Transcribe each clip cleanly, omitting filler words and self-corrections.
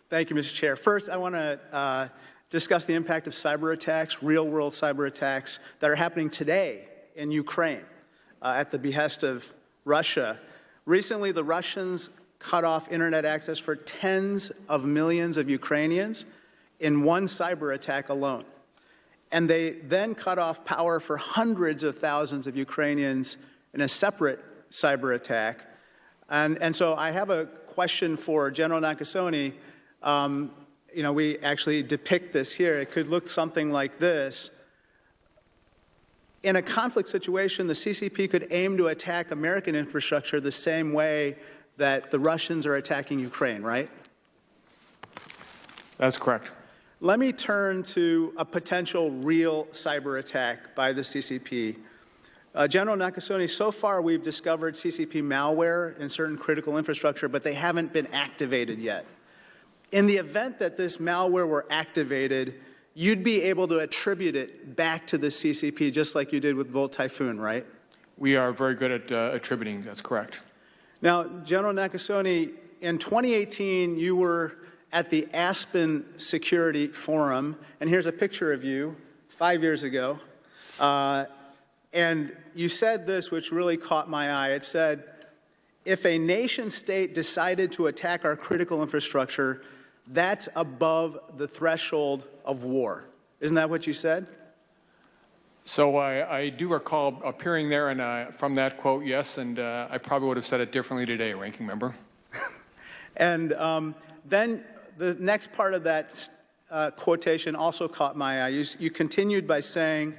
Thank you, Mr. Chair. First, I want to discuss the impact of cyber attacks, real-world cyber attacks that are happening today in Ukraine at the behest of Russia. Recently, the Russians cut off internet access for tens of millions of Ukrainians in one cyber attack alone. And they then cut off power for hundreds of thousands of Ukrainians in a separate cyber attack. And so I have a question for General Nakasone. You know, we actually depict this here. It could look something like this. In a conflict situation, the CCP could aim to attack American infrastructure the same way that the Russians are attacking Ukraine, right? That's correct. Let me turn to a potential real cyber attack by the CCP. General Nakasone, so far we've discovered CCP malware in certain critical infrastructure, but they haven't been activated yet. In the event that this malware were activated, you'd be able to attribute it back to the CCP just like you did with Volt Typhoon, right? We are very good at attributing. That's correct. Now, General Nakasone, in 2018, you were at the Aspen Security Forum, and here's a picture of you 5 years ago. And you said this, which really caught my eye. It said, if a nation state decided to attack our critical infrastructure, that's above the threshold of war. Isn't that what you said? So I do recall appearing there, and from that quote, yes, and I probably would have said it differently today, Ranking Member. And then the next part of that quotation also caught my eye. You continued by saying,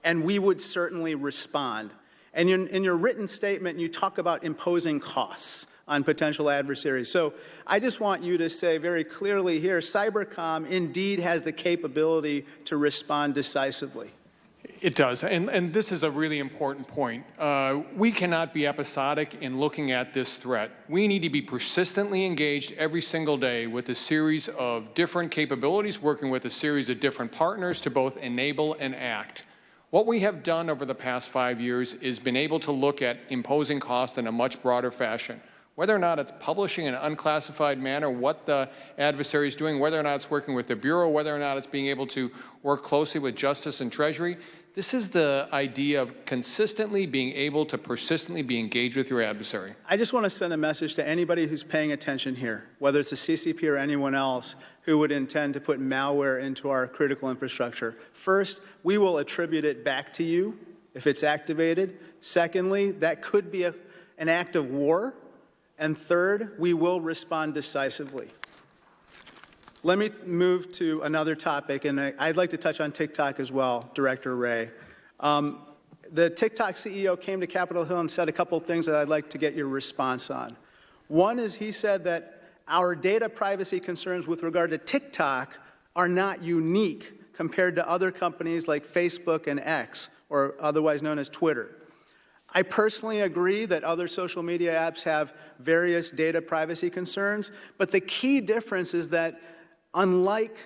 and we would certainly respond. And in your written statement, you talk about imposing costs on potential adversaries. So I just want you to say very clearly here, Cybercom indeed has the capability to respond decisively. It does, and this is a really important point. We cannot be episodic in looking at this threat. We need to be persistently engaged every single day with a series of different capabilities, working with a series of different partners to both enable and act. What we have done over the past 5 years is been able to look at imposing cost in a much broader fashion. Whether or not it's publishing in an unclassified manner what the adversary is doing, whether or not it's working with the Bureau, whether or not it's being able to work closely with Justice and Treasury, this is the idea of consistently being able to persistently be engaged with your adversary. I just want to send a message to anybody who's paying attention here, whether it's the CCP or anyone else who would intend to put malware into our critical infrastructure. First, we will attribute it back to you if it's activated. Secondly, that could be an act of war. And third, we will respond decisively. Let me move to another topic, and I'd like to touch on TikTok as well, Director Wray. The TikTok CEO came to Capitol Hill and said a couple of things that I'd like to get your response on. One is he said that our data privacy concerns with regard to TikTok are not unique compared to other companies like Facebook and X, or otherwise known as Twitter. I personally agree that other social media apps have various data privacy concerns, but the key difference is that unlike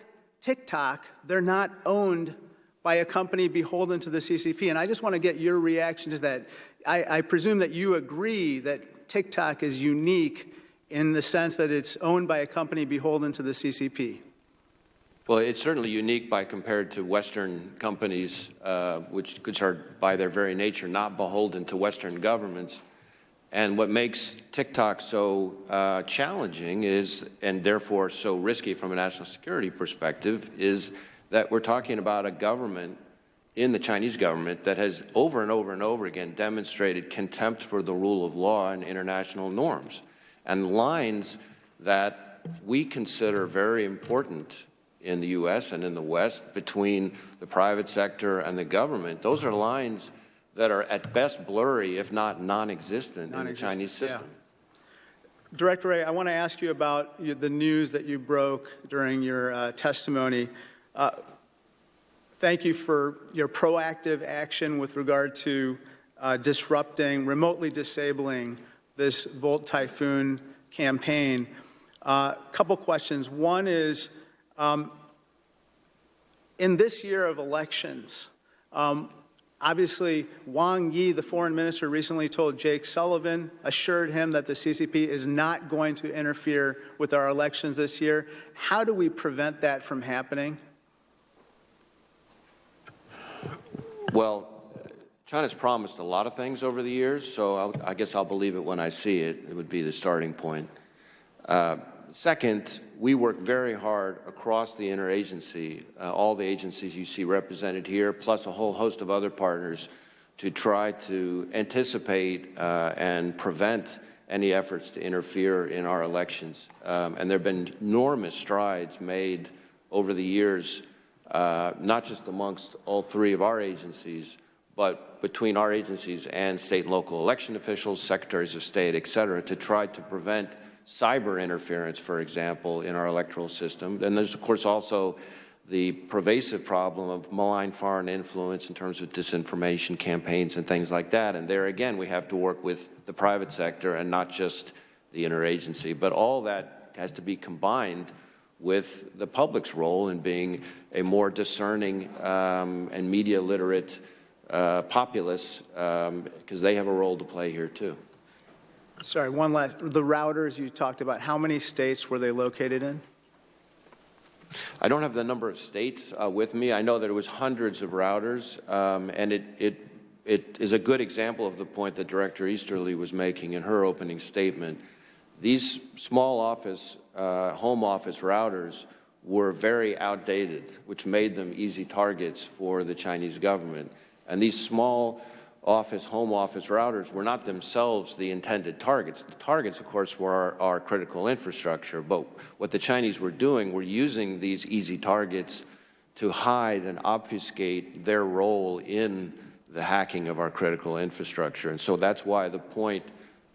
TikTok, they're not owned by a company beholden to the CCP. And I just want to get your reaction to that. I presume that you agree that TikTok is unique in the sense that it's owned by a company beholden to the CCP. Well, it's certainly unique by compared to Western companies, which are by their very nature not beholden to Western governments. And what makes TikTok so challenging is, and therefore so risky from a national security perspective, is that we're talking about a government in the Chinese government that has over and over and over again demonstrated contempt for the rule of law and international norms. And lines that we consider very important in the U.S. and in the West between the private sector and the government, those are lines that are at best blurry, if not non-existent in the Chinese system. Yeah. Director Wray, I want to ask you about the news that you broke during your testimony. Thank you for your proactive action with regard to disrupting, remotely disabling this Volt Typhoon campaign. Couple questions. One is, in this year of elections, Obviously, Wang Yi, the foreign minister, recently told Jake Sullivan, assured him that the CCP is not going to interfere with our elections this year. How do we prevent that from happening? Well, China's promised a lot of things over the years, so I guess I'll believe it when I see it. It would be the starting point. Second, we work very hard across the interagency, all the agencies you see represented here, plus a whole host of other partners, to try to anticipate and prevent any efforts to interfere in our elections. And there have been enormous strides made over the years, not just amongst all three of our agencies, but between our agencies and state and local election officials, secretaries of state, et cetera, to try to prevent cyber interference, for example, in our electoral system. And there's, of course, also the pervasive problem of malign foreign influence in terms of disinformation campaigns and things like that. And there, again, we have to work with the private sector and not just the interagency. But all that has to be combined with the public's role in being a more discerning and media literate populace, because they have a role to play here, too. Sorry, one last. The routers you talked about, how many states were they located in? I don't have the number of states with me. I know that it was hundreds of routers, and it is a good example of the point that Director Easterly was making in her opening statement. These small office, home office routers were very outdated, which made them easy targets for the Chinese government. And these small office, home office routers were not themselves the intended targets. The targets, of course, were our critical infrastructure. But what the Chinese were doing were using these easy targets to hide and obfuscate their role in the hacking of our critical infrastructure. And so that's why the point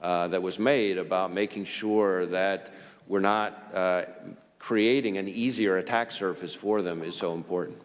that was made about making sure that we're not creating an easier attack surface for them is so important.